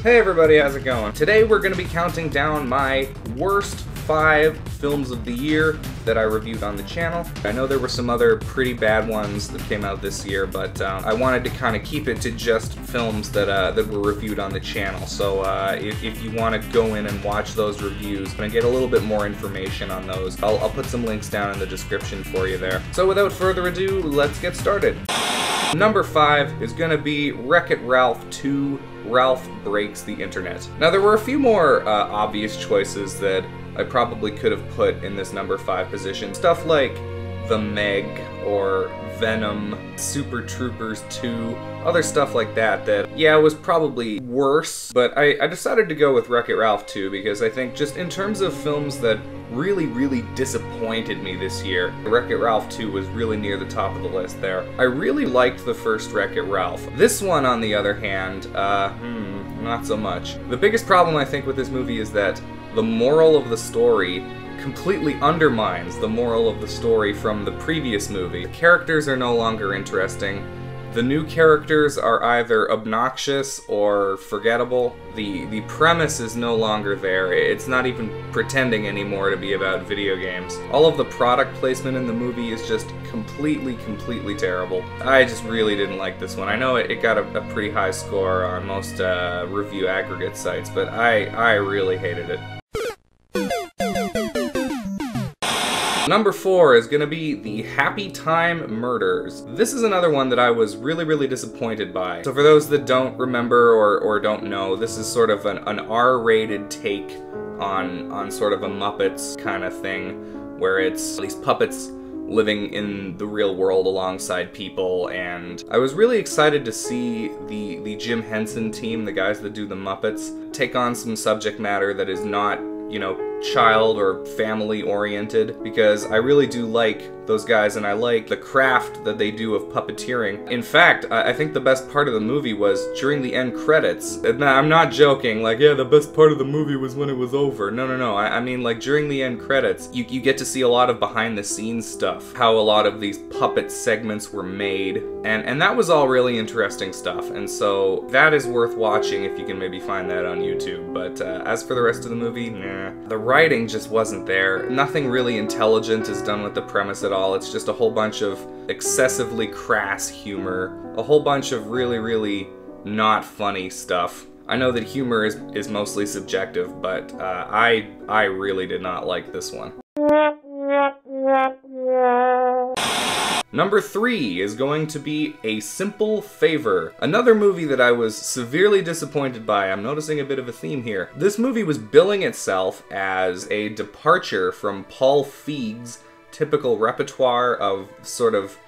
Hey everybody, how's it going? Today we're going to be counting down my worst 5 films of the year that I reviewed on the channel. I know there were some other pretty bad ones that came out this year, but I wanted to kind of keep it to just films that were reviewed on the channel. So if you want to go in and watch those reviews and get a little bit more information on those, I'll put some links down in the description for you there. So without further ado, let's get started. Number 5 is going to be WreckIt Ralph 2, Ralph Breaks the Internet. Now there were a few more obvious choices that I probably could have put in this number 5 position. Stuff like The Meg or Venom, Super Troopers 2, other stuff like that yeah, was probably worse, but I decided to go with WreckIt Ralph 2 because I think just in terms of films that really disappointed me this year, WreckIt Ralph 2 was really near the top of the list there. I really liked the first WreckIt Ralph. This one, on the other hand, not so much. The biggest problem I think with this movie is that the moral of the story completely undermines the moral of the story from the previous movie. The characters are no longer interesting. The new characters are either obnoxious or forgettable. The premise is no longer there. It's not even pretending anymore to be about video games. All of the product placement in the movie is just completely terrible. I just really didn't like this one. I know it got a pretty high score on most review aggregate sites, but I really hated it. Number 4 is going to be The Happy Time Murders. This is another one that I was really disappointed by. So for those that don't remember or don't know, this is sort of an R-rated take on sort of a Muppets kind of thing, where it's these puppets living in the real world alongside people, and I was really excited to see the Jim Henson team, the guys that do the Muppets, take on some subject matter that is not, you know, child or family oriented, because I really do like those guys and I like the craft that they do of puppeteering. In fact, I think the best part of the movie was during the end credits. And I'm not joking, like, yeah, the best part of the movie was when it was over. No. I mean, like, during the end credits, you get to see a lot of behind the scenes stuff, how a lot of these puppet segments were made, and that was all really interesting stuff, and so that is worth watching if you can maybe find that on YouTube. But as for the rest of the movie, nah. The writing just wasn't there. Nothing really intelligent is done with the premise at all. It's just a whole bunch of excessively crass humor, a whole bunch of really not funny stuff. I know that humor is mostly subjective, but I really did not like this one. Number 3 is going to be A Simple Favor, another movie that I was severely disappointed by. I'm noticing a bit of a theme here. This movie was billing itself as a departure from Paul Feig's typical repertoire of sort of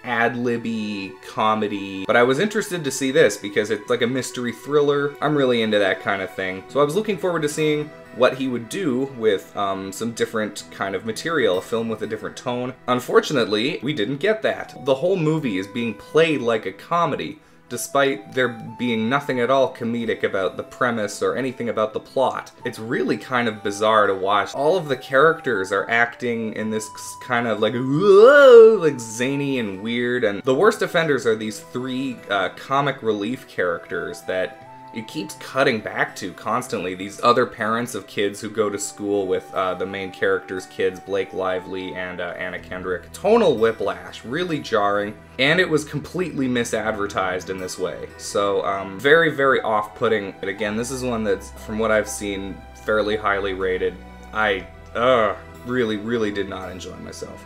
ad-libby comedy, but I was interested to see this because it's like a mystery thriller. I'm really into that kind of thing. So I was looking forward to seeing what he would do with some different kind of material, a film with a different tone. Unfortunately, we didn't get that. The whole movie is being played like a comedy, despite there being nothing at all comedic about the premise or anything about the plot. It's really kind of bizarre to watch. All of the characters are acting in this kind of like, whoa, like zany and weird, and the worst offenders are these 3 comic relief characters that it keeps cutting back to constantly. These other parents of kids who go to school with the main character's kids, Blake Lively and Anna Kendrick. Tonal whiplash, really jarring, and it was completely misadvertised in this way. So very off-putting. But again, this is one that's, from what I've seen, fairly highly rated. I really did not enjoy myself.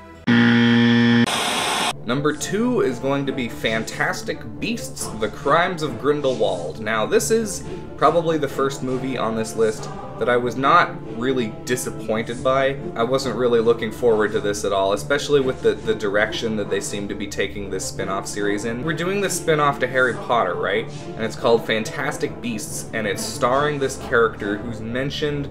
Number 2 is going to be Fantastic Beasts: The Crimes of Grindelwald. Now, this is probably the first movie on this list that I was not really disappointed by. I wasn't really looking forward to this at all, especially with the direction that they seem to be taking this spin-off series in. We're doing this spin-off to Harry Potter, right? And it's called Fantastic Beasts, and it's starring this character who's mentioned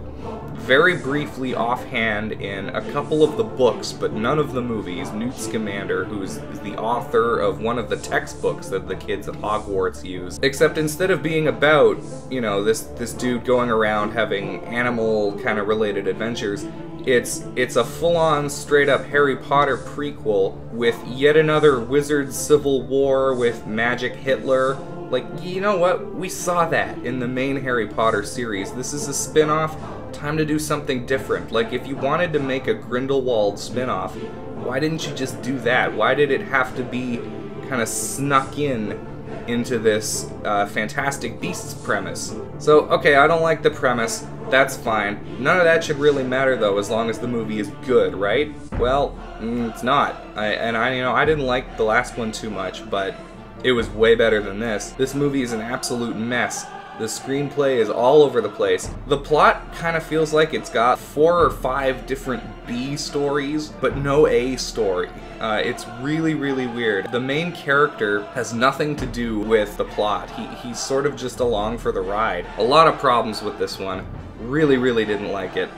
very briefly offhand in a couple of the books, but none of the movies. Newt Scamander, who's the author of one of the textbooks that the kids at Hogwarts use. Except instead of being about, you know, this dude going around having animal kind of related adventures, it's a full-on, straight-up Harry Potter prequel with yet another wizard civil war with magic Hitler Like, you know what? We saw that in the main Harry Potter series. This is a spin-off. Time to do something different. Like, if you wanted to make a Grindelwald spin-off, why didn't you just do that? Why did it have to be kind of snuck into this Fantastic Beasts premise? So, okay, I don't like the premise. That's fine. None of that should really matter, though, as long as the movie is good, right? Well, it's not. I didn't like the last one too much, but it was way better than this. This movie is an absolute mess. The screenplay is all over the place. The plot kind of feels like it's got 4 or 5 different B stories, but no A story. It's really, really weird. The main character has nothing to do with the plot. He's sort of just along for the ride. A lot of problems with this one. Really, really didn't like it.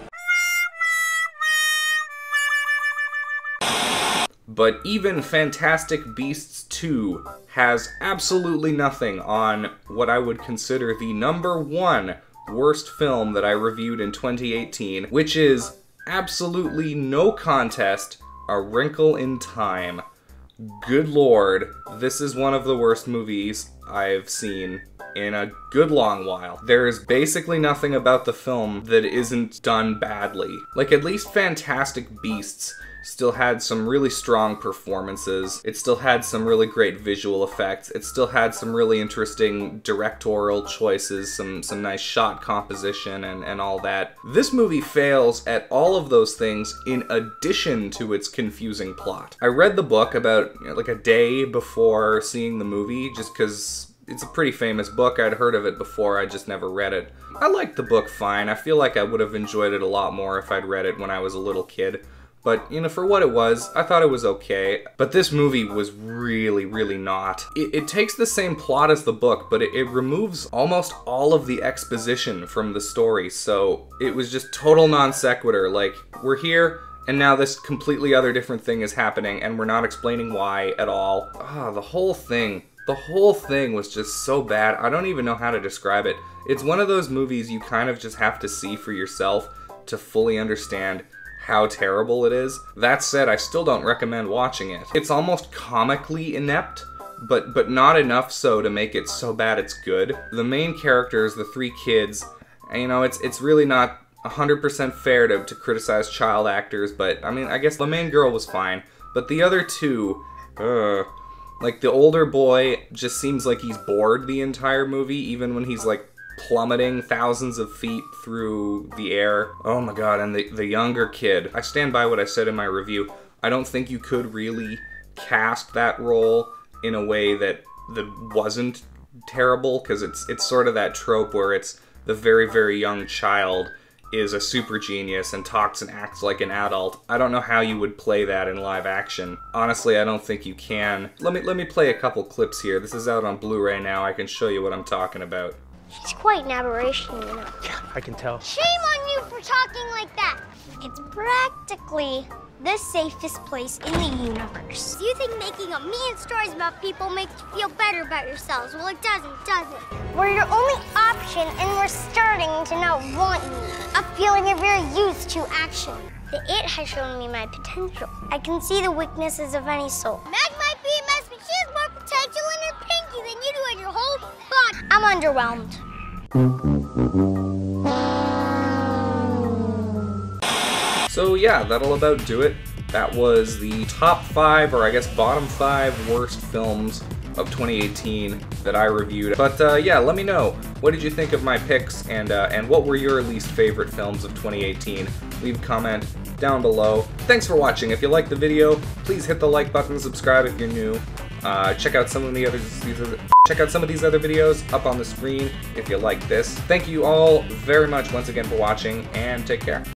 But even Fantastic Beasts 2 has absolutely nothing on what I would consider the #1 worst film that I reviewed in 2018, which is absolutely no contest, A Wrinkle in Time. Good lord, this is one of the worst movies I've seen in a good long while. There is basically nothing about the film that isn't done badly. Like, at least Fantastic Beasts still had some really strong performances. It still had some really great visual effects. It still had some really interesting directorial choices, some nice shot composition and all that. This movie fails at all of those things in addition to its confusing plot. I read the book about like a day before seeing the movie, just because it's a pretty famous book. I'd heard of it before, I just never read it. I liked the book fine. I feel like I would have enjoyed it a lot more if I'd read it when I was a little kid. But, you know, for what it was, I thought it was okay. But this movie was really, really not. It takes the same plot as the book, but it removes almost all of the exposition from the story. So it was just total non sequitur. Like, we're here, and now this completely other different thing is happening, and we're not explaining why at all. The whole thing was just so bad. I don't even know how to describe it. It's one of those movies you kind of just have to see for yourself to fully understand how terrible it is. That said, I still don't recommend watching it. It's almost comically inept, but not enough so to make it so bad it's good. The main characters, the 3 kids, you know, it's really not 100% fair to criticize child actors, but I mean, I guess the main girl was fine, but the other 2, like the older boy just seems like he's bored the entire movie, even when he's like plummeting thousands of feet through the air. Oh my god, and the younger kid. I stand by what I said in my review. I don't think you could really cast that role in a way that wasn't terrible, because it's sort of that trope where it's the very, very young child is a super genius and talks and acts like an adult. I don't know how you would play that in live action. Honestly, I don't think you can. Let me play a couple clips here. This is out on Blu-ray now. I can show you what I'm talking about. She's quite an aberration, you know. Yeah, I can tell. Shame on you for talking like that. It's practically the safest place in the universe. You think making up mean stories about people makes you feel better about yourselves? Well, it doesn't, does it? We're your only option, and we're starting to not want you. A feeling you're very used to action. The It has shown me my potential. I can see the weaknesses of any soul. Meg might be a mess, but she has more potential in her pinky than you do in your whole body. I'm underwhelmed. So yeah, that'll about do it. That was the top 5, or I guess bottom 5 worst films of 2018 that I reviewed. But yeah, let me know. What did you think of my picks, and what were your least favorite films of 2018? Leave a comment down below. Thanks for watching. If you liked the video, please hit the like button, subscribe if you're new. Check out some of these other videos up on the screen if you like this. Thank you all very much once again for watching, and take care.